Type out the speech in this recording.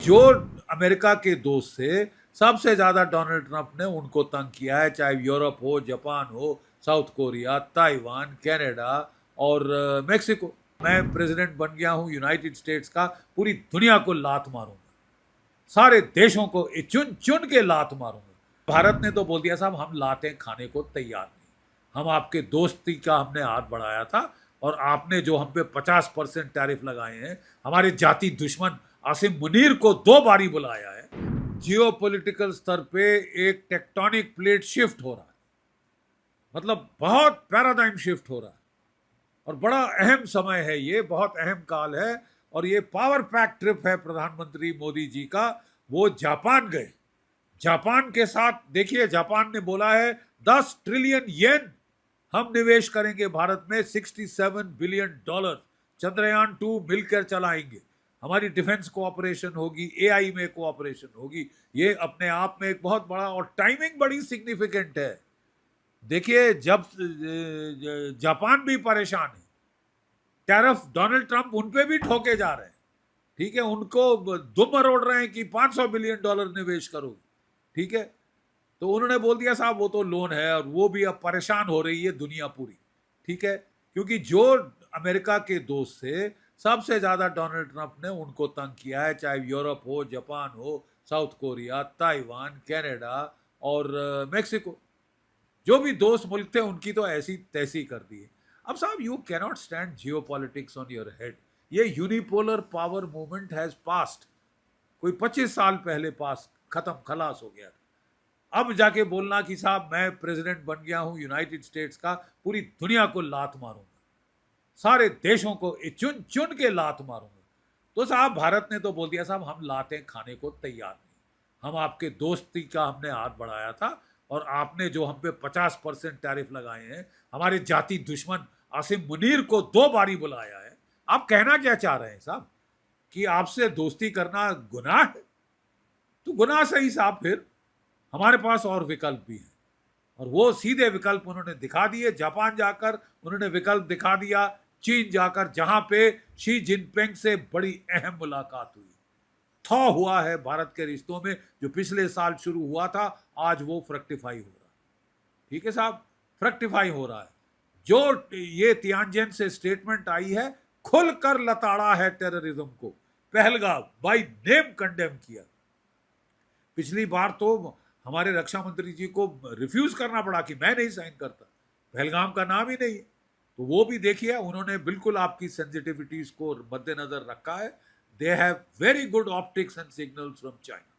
जो अमेरिका के दोस्त थे सबसे ज्यादा डोनाल्ड ट्रंप ने उनको तंग किया है, चाहे यूरोप हो, जापान हो, साउथ कोरिया, ताइवान, कनाडा और मेक्सिको। मैं प्रेसिडेंट बन गया हूं यूनाइटेड स्टेट्स का, पूरी दुनिया को लात मारूंगा, सारे देशों को चुन चुन के लात मारूंगा। भारत ने तो बोल दिया साहब हम लातें खाने को तैयार नहीं, हम आपके दोस्ती का हमने हाथ बढ़ाया था और आपने जो हम पे 50% टैरिफ लगाए हैं, हमारे जाति दुश्मन आसिम मुनीर को 2 बारी बुलाया है। जियो पॉलिटिकल स्तर पे एक टेक्टोनिक प्लेट शिफ्ट हो रहा है, मतलब बहुत पैराडाइम शिफ्ट हो रहा है और बड़ा अहम समय है, ये बहुत अहम काल है और ये पावर पैक ट्रिप है प्रधानमंत्री मोदी जी का। वो जापान गए, जापान के साथ देखिए, जापान ने बोला है 10 ट्रिलियन येन हम निवेश करेंगे भारत में, $67 बिलियन चंद्रयान 2 मिलकर चलाएंगे, हमारी डिफेंस कोऑपरेशन होगी, एआई में कोऑपरेशन होगी। ये अपने आप में एक बहुत बड़ा और टाइमिंग बड़ी सिग्निफिकेंट है। देखिए जब जापान भी परेशान है, टैरिफ डोनाल्ड ट्रंप उन पे भी ठोके जा रहे हैं, ठीक है, उनको दुम मरोड़ रहे हैं कि $500 बिलियन निवेश करो, ठीक है, तो उन्होंने बोल दिया साहब वो तो लोन है और वो भी अब परेशान हो रही है दुनिया पूरी, ठीक है, क्योंकि जो अमेरिका के दोस्त थे सबसे ज्यादा डोनाल्ड ट्रंप ने उनको तंग किया है, चाहे यूरोप हो, जापान हो, साउथ कोरिया, ताइवान, कनाडा और मेक्सिको। जो भी दोस्त मुल्क थे उनकी तो ऐसी तैसी कर दी है। अब साहब you cannot stand geopolitics on your head, ये unipolar power movement has passed, कोई 25 साल पहले पास खत्म खलास हो गया था। अब जाके बोलना कि साहब मैं प्रेसिडेंट बन गया हूं यूनाइटेड स्टेट्स का, पूरी दुनिया को लात मारूंगा, सारे देशों को चुन चुन के लात मारूंगा, तो साहब भारत ने तो बोल दिया साहब हम लातें खाने को तैयार नहीं, हम आपके दोस्ती का हमने हाथ बढ़ाया था और आपने जो हम पे 50% टैरिफ लगाए हैं, हमारे जाति दुश्मन आसिम मुनीर को 2 बारी बुलाया है। आप कहना क्या चाह रहे हैं साहब, कि आपसे दोस्ती करना गुनाह है? तो गुनाह सही साहब, फिर हमारे पास और विकल्प भी हैं और वो सीधे विकल्प उन्होंने दिखा दिए। जापान जाकर उन्होंने विकल्प दिखा दिया, चीन जाकर जहां पे शी जिनपिंग से बड़ी अहम मुलाकात हुई, थॉ हुआ है भारत के रिश्तों में, जो पिछले साल शुरू हुआ था आज वो फ्रक्टिफाई हो रहा है, ठीक है साहब, फ्रक्टिफाई हो रहा है। जो ये तियानजिन से स्टेटमेंट आई है, खुलकर लताड़ा है टेररिज्म को, पहलगाम बाय नेम कंडेम किया। पिछली बार तो हमारे रक्षा मंत्री जी को रिफ्यूज करना पड़ा कि मैं नहीं साइन करता, पहलगाम का नाम ही नहीं है, तो वो भी देखिए उन्होंने बिल्कुल आपकी सेंसिटिविटीज को मद्देनजर रखा है। They have very good optics and signals from China.